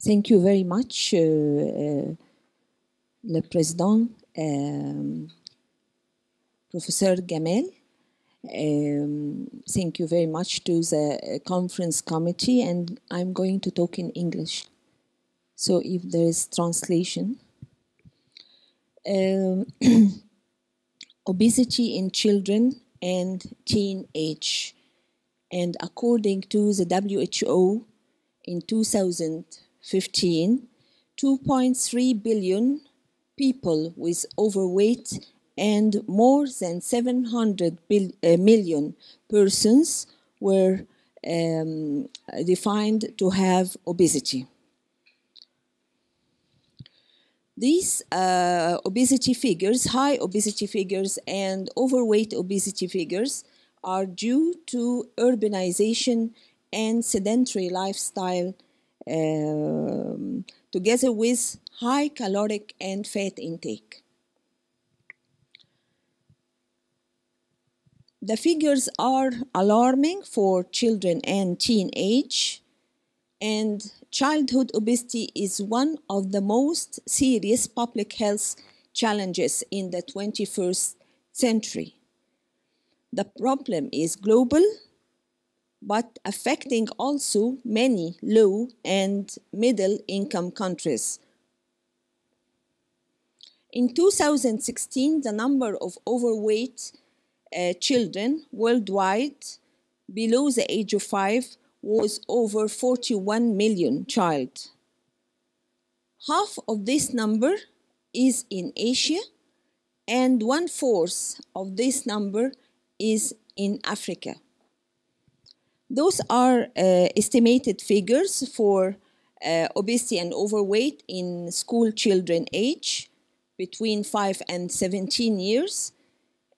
Thank you very much, le Président, Professor Gamal. Thank you very much to the conference committee, and I'm going to talk in English. So if there is translation. Obesity in children and teenage. And according to the WHO, in 2015, 2.3 billion people with overweight and more than 700 million persons were defined to have obesity. These obesity figures, high obesity figures and overweight obesity figures, are due to urbanization and sedentary lifestyle together with high caloric and fat intake. The figures are alarming for children and teenage, and childhood obesity is one of the most serious public health challenges in the 21st century. The problem is global, but affecting also many low and middle income countries. In 2016, the number of overweight children worldwide below the age of 5 was over 41 million child. Half of this number is in Asia, and 1/4 of this number is in Africa. Those are estimated figures for obesity and overweight in school children age between 5 and 17 years.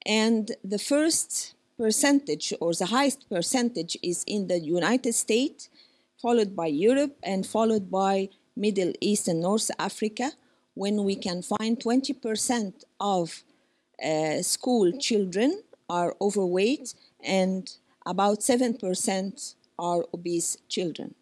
And the first percentage, or the highest percentage, is in the United States, followed by Europe, and followed by Middle East and North Africa, when we can find 20% of school children are overweight and about 7% are obese children.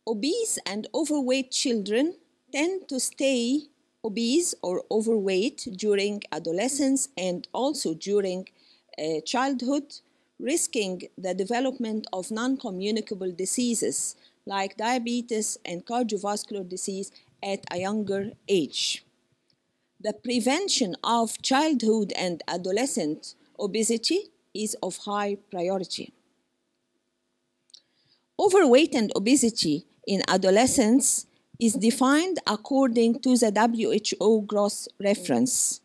Obese and overweight children tend to stay obese or overweight during adolescence and also during childhood, risking the development of non-communicable diseases like diabetes and cardiovascular disease at a younger age. The prevention of childhood and adolescent obesity is of high priority. Overweight and obesity in adolescence is defined according to the WHO gross reference.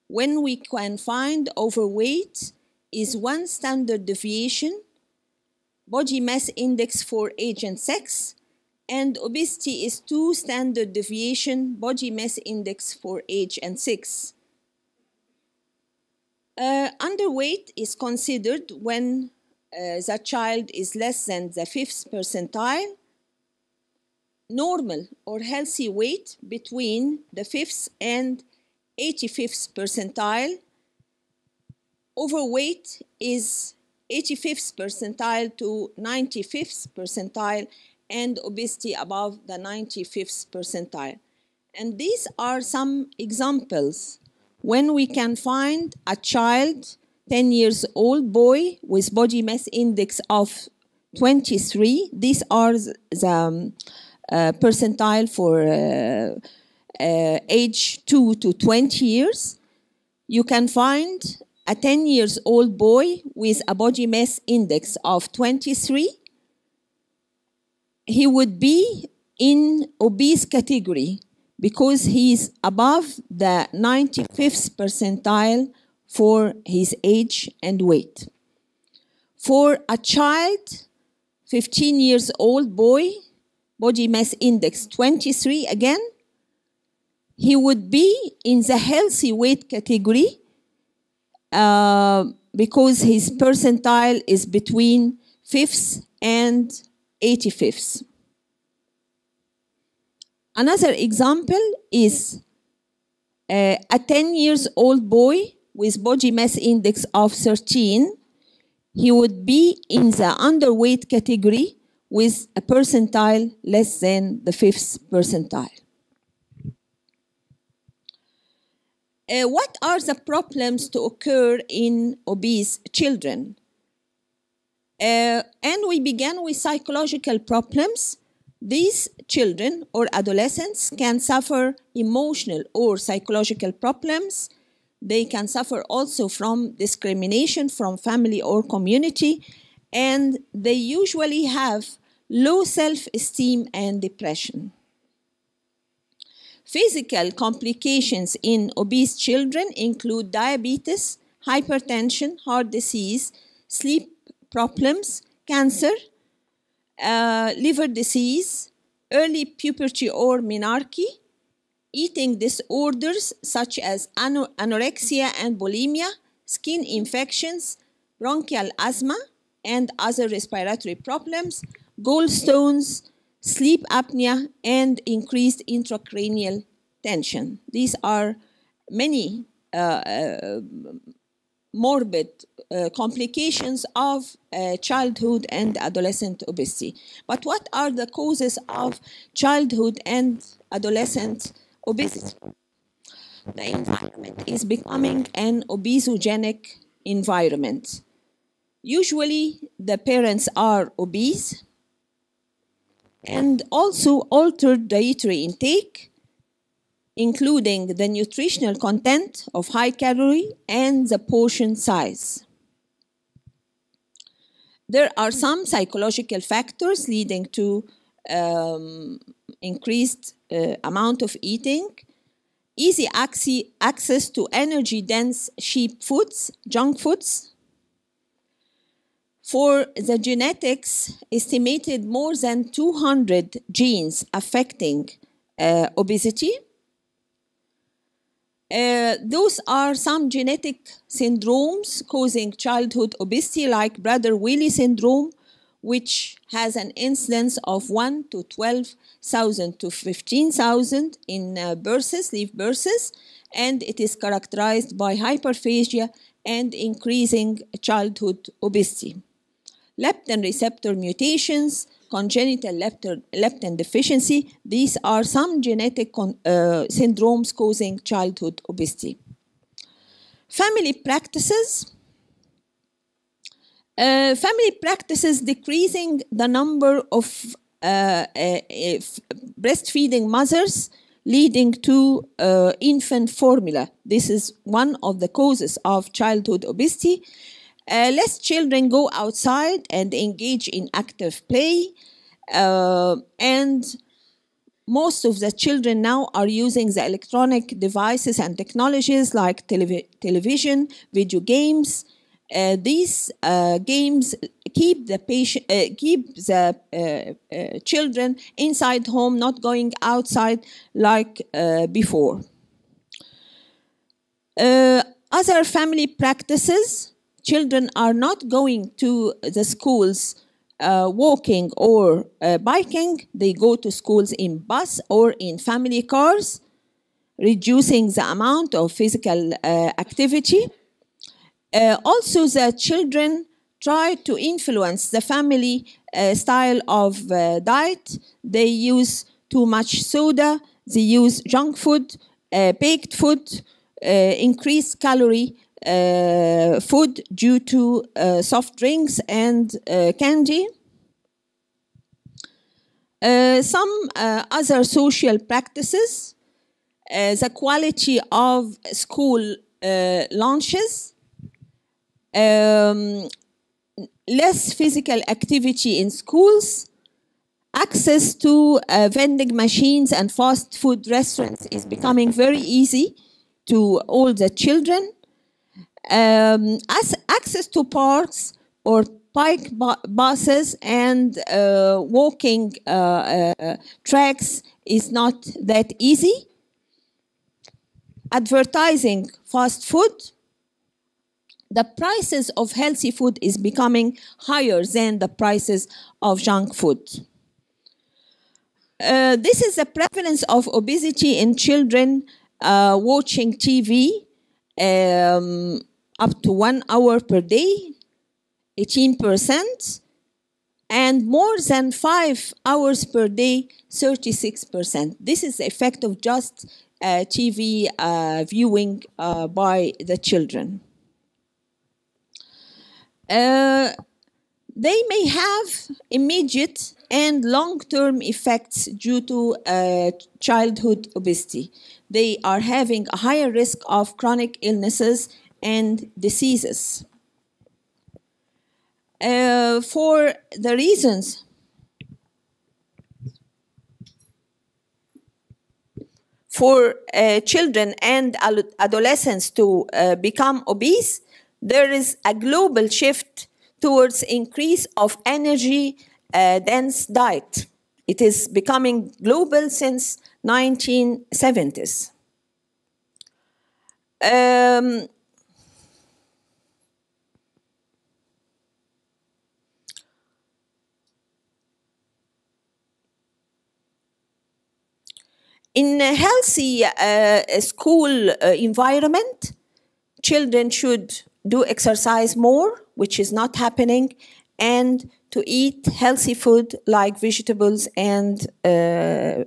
When we can find overweight is 1 standard deviation, body mass index for age and sex, and obesity is 2 standard deviation, body mass index for age and sex. Underweight is considered when the child is less than the 5th percentile. Normal or healthy weight between the 5th and 85th percentile. Overweight is 85th percentile to 95th percentile, and obesity above the 95th percentile. And these are some examples when we can find a child, 10 years old boy with body mass index of 23. These are the percentile for age 2 to 20 years. You can find a 10 years old boy with a body mass index of 23. He would be in obese category because he's above the 95th percentile for his age and weight. For a child, 15 years old boy, body mass index 23 again, he would be in the healthy weight category because his percentile is between 5th and 85th. Another example is a 10 years old boy with body mass index of 13. He would be in the underweight category with a percentile less than the 5th percentile. What are the problems to occur in obese children? And we began with psychological problems. These children or adolescents can suffer emotional or psychological problems. They can suffer also from discrimination from family or community, and they usually have low self-esteem and depression. Physical complications in obese children include diabetes, hypertension, heart disease, sleep problems, cancer, liver disease, early puberty or menarche, eating disorders such as anorexia and bulimia, skin infections, bronchial asthma, and other respiratory problems, gallstones, sleep apnea, and increased intracranial tension. These are many morbid complications of childhood and adolescent obesity. But what are the causes of childhood and adolescent obesity? The environment is becoming an obesogenic environment. Usually, the parents are obese, and also altered dietary intake, including the nutritional content of high calorie and the portion size. There are some psychological factors leading to increased amount of eating, easy access to energy-dense cheap foods, junk foods. For the genetics, estimated more than 200 genes affecting obesity. Those are some genetic syndromes causing childhood obesity, like Prader-Willi syndrome, which has an incidence of 1 to 12,000 to 15,000 in births, live births, and it is characterized by hyperphagia and increasing childhood obesity. Leptin receptor mutations, congenital leptin deficiency, these are some genetic syndromes causing childhood obesity. Family practices. Family practices decreasing the number of breastfeeding mothers, leading to infant formula. This is one of the causes of childhood obesity. Less children go outside and engage in active play, and most of the children now are using the electronic devices and technologies like television, video games. These games keep the children inside home, not going outside like before. Other family practices. Children are not going to the schools walking or biking. They go to schools in bus or in family cars, reducing the amount of physical activity. Also, the children try to influence the family style of diet. They use too much soda. They use junk food, baked food, increased calorie food due to soft drinks and candy. Some other social practices, the quality of school lunches, less physical activity in schools, access to vending machines and fast food restaurants is becoming very easy to all the children. Access to parks or bike buses and walking tracks is not that easy. Advertising fast food. The prices of healthy food is becoming higher than the prices of junk food. This is the prevalence of obesity in children watching TV up to 1 hour per day, 18%. and more than 5 hours per day, 36%. This is the effect of just TV viewing by the children. They may have immediate and long-term effects due to childhood obesity. They are having a higher risk of chronic illnesses and diseases. For the reasons for children and adolescents to become obese, there is a global shift towards increase of energy dense diet. It is becoming global since 1970s. In a healthy school environment, children should do exercise more, which is not happening, and to eat healthy food like vegetables and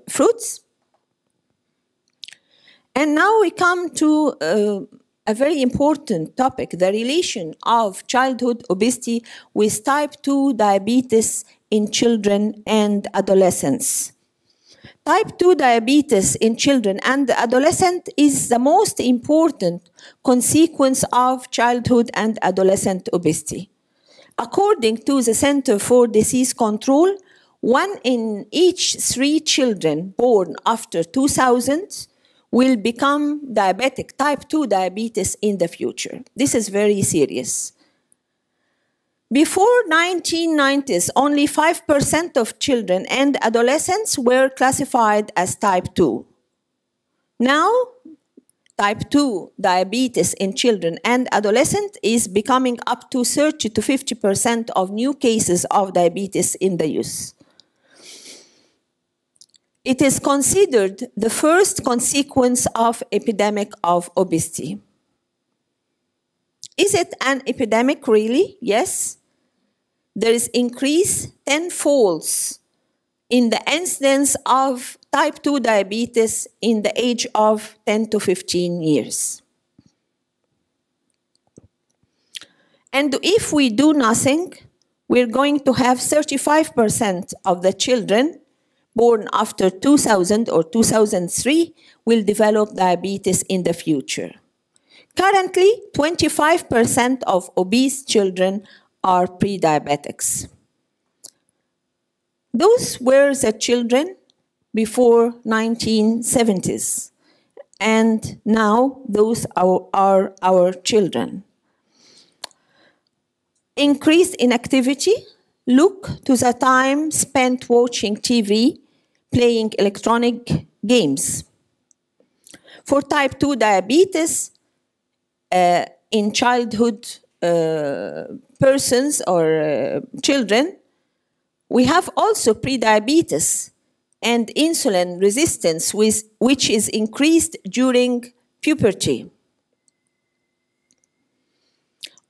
fruits. And now we come to a very important topic, the relation of childhood obesity with type 2 diabetes in children and adolescents. Type 2 diabetes in children and adolescents is the most important consequence of childhood and adolescent obesity. According to the Center for Disease Control, 1 in each 3 children born after 2000 will become diabetic, type 2 diabetes in the future. This is very serious. Before 1990s, only 5% of children and adolescents were classified as type 2. Now, type 2 diabetes in children and adolescents is becoming up to 30 to 50% of new cases of diabetes in the youth. It is considered the first consequence of epidemic of obesity. Is it an epidemic really? Yes. There is increase tenfolds in the incidence of type 2 diabetes in the age of 10 to 15 years. And if we do nothing, we're going to have 35% of the children born after 2000 or 2003 will develop diabetes in the future. Currently, 25% of obese children are pre-diabetics. Those were the children before 1970s, and now those are our children. Increased inactivity. Look to the time spent watching TV, playing electronic games. For type 2 diabetes, in childhood persons or children, we have also prediabetes and insulin resistance, which is increased during puberty.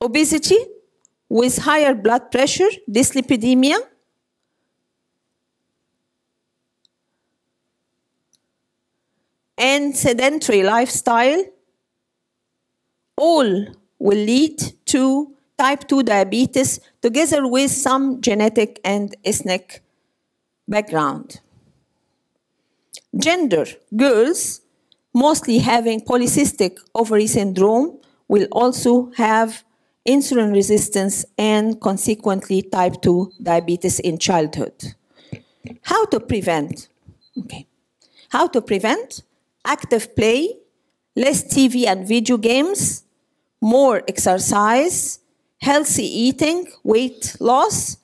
Obesity with higher blood pressure, dyslipidemia, and sedentary lifestyle all will lead to type 2 diabetes together with some genetic and ethnic background. Gender, girls mostly having polycystic ovary syndrome will also have insulin resistance and consequently type 2 diabetes in childhood. How to prevent? Okay. How to prevent? Active play, less TV and video games, more exercise, healthy eating, weight loss,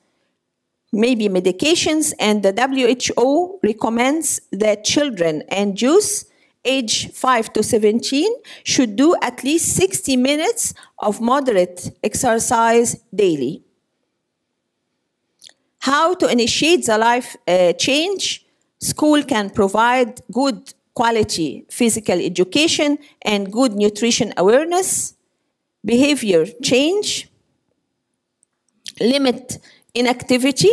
maybe medications, and the WHO recommends that children and youth age 5 to 17 should do at least 60 minutes of moderate exercise daily. How to initiate the life change? School can provide good quality physical education and good nutrition awareness, behavior change, limit inactivity,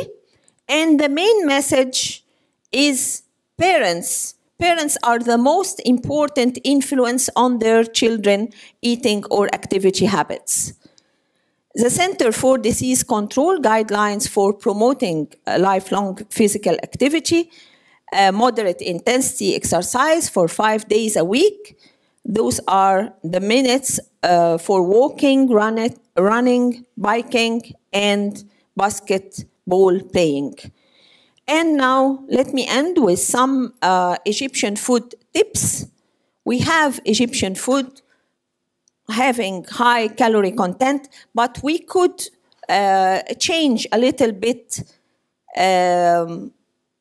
And the main message is parents. Parents are the most important influence on their children eating or activity habits. The Center for Disease Control guidelines for promoting lifelong physical activity, moderate intensity exercise for 5 days a week. Those are the minutes for walking, running, biking, and basketball playing. And now let me end with some Egyptian food tips. We have Egyptian food having high calorie content, but we could change a little bit,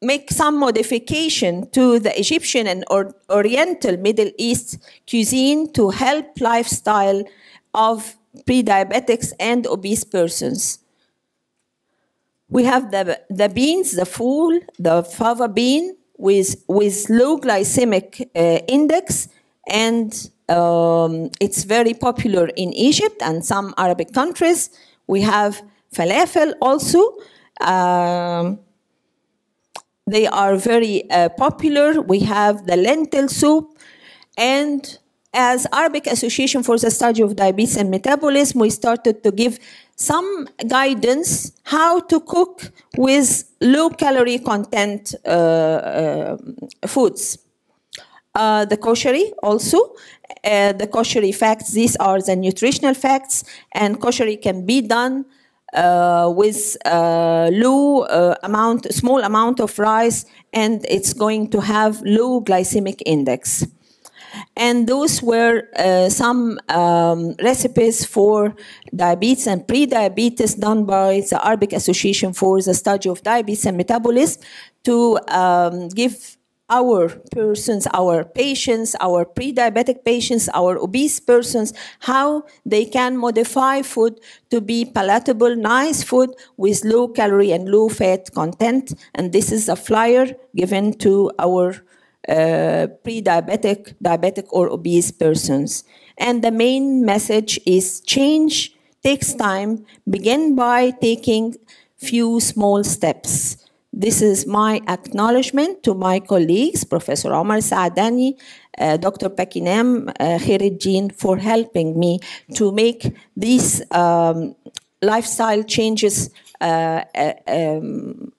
make some modification to the Egyptian and Oriental Middle East cuisine to help lifestyle of pre-diabetics and obese persons. We have the beans, the full, the fava bean with low glycemic index, and it's very popular in Egypt and some Arabic countries. We have falafel also. They are very popular. We have the lentil soup. And as Arabic Association for the Study of Diabetes and Metabolism, we started to give some guidance how to cook with low calorie content foods. The koshery also, the koshery facts, these are the nutritional facts, and koshery can be done with small amount of rice, and it's going to have low glycemic index. And those were some recipes for diabetes and pre-diabetes done by the Arabic Association for the Study of Diabetes and Metabolism to give our persons, our patients, our pre-diabetic patients, our obese persons, how they can modify food to be palatable, nice food with low calorie and low fat content. And this is a flyer given to our pre-diabetic, diabetic or obese persons. And the main message is change takes time. Begin by taking few small steps. This is my acknowledgement to my colleagues, Professor Omar Saadani, Dr. Pakinam Khairuddin, for helping me to make these lifestyle changes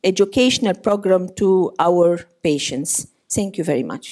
educational program to our patients. Thank you very much.